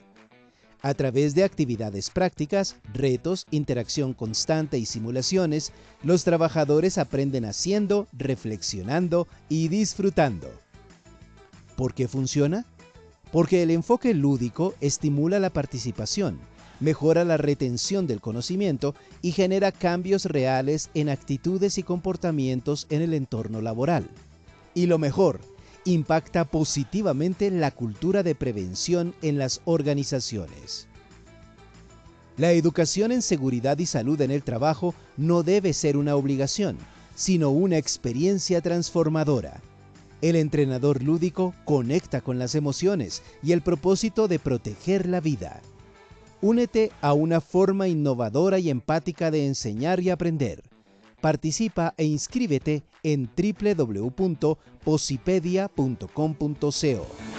A través de actividades prácticas, retos, interacción constante y simulaciones, los trabajadores aprenden haciendo, reflexionando y disfrutando. ¿Por qué funciona? Porque el enfoque lúdico estimula la participación, mejora la retención del conocimiento y genera cambios reales en actitudes y comportamientos en el entorno laboral. Y lo mejor, impacta positivamente la cultura de prevención en las organizaciones. La educación en seguridad y salud en el trabajo no debe ser una obligación, sino una experiencia transformadora. El entrenador lúdico conecta con las emociones y el propósito de proteger la vida. Únete a una forma innovadora y empática de enseñar y aprender. Participa e inscríbete en www.posipedia.com.co.